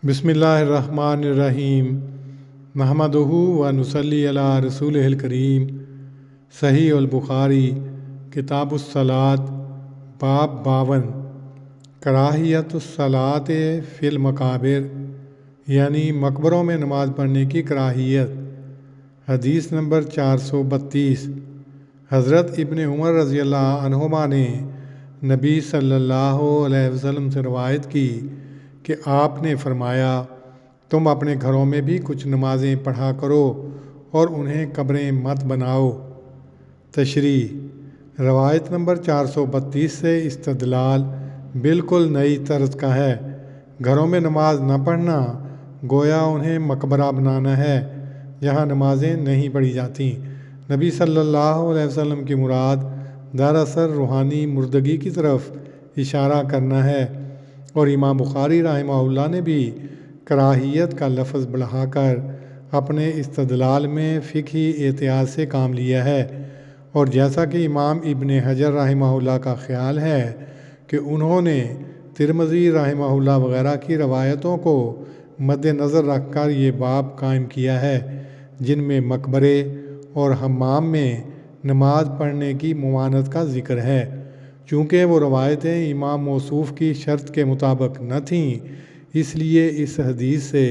بسم اللہ الرحمن الرحیم نحمدہ و نصلی علی رسولہ الکریم۔ صحیح البخاری کتاب الصلاۃ باب 52 کراہیت الصلاۃ فی المقابر، یعنی مقبروں میں نماز پڑھنے کی کراہیت۔ حدیث نمبر 432۔ حضرت ابن عمر رضی اللہ عنہما نے نبی صلی اللہ علیہ وسلم سے روایت کی کہ آپ نے فرمایا، تم اپنے گھروں میں بھی کچھ نمازیں پڑھا کرو اور انہیں قبریں مت بناؤ۔ تشریح۔ روایت نمبر 432 سے استدلال بالکل نئی طرز کا ہے۔ گھروں میں نماز نہ پڑھنا گویا انہیں مقبرہ بنانا ہے جہاں نمازیں نہیں پڑھی جاتیں۔ نبی صلی اللہ علیہ وسلم کی مراد دراصل روحانی مردگی کی طرف اشارہ کرنا ہے، اور امام بخاری رحمہ اللہ نے بھی کراہیت کا لفظ بڑھا کر اپنے استدلال میں فقہی احتیاط سے کام لیا ہے، اور جیسا کہ امام ابن حجر رحمہ اللہ کا خیال ہے کہ انہوں نے ترمذی رحمہ اللہ وغیرہ کی روایتوں کو مد نظر رکھ کر یہ باب قائم کیا ہے جن میں مقبرے اور حمام میں نماز پڑھنے کی ممانعت کا ذکر ہے۔ چونکہ وہ روایتیں امام موصوف کی شرط کے مطابق نہ تھیں، اس لیے اس حدیث سے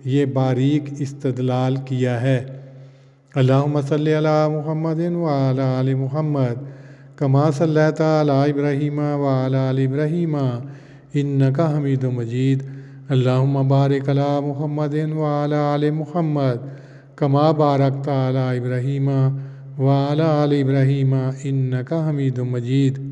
یہ باریک استدلال کیا ہے۔ اللہم صلی علی محمد وعلی آل محمد کما صلیت علی ابراہیم وعلی آل ابراہیم انک حمید مجید۔ اللہم بارک علی محمد وعلی آل محمد کما بارکت علی ابراہیم وعلی آل ابراہیم انک حمید مجید۔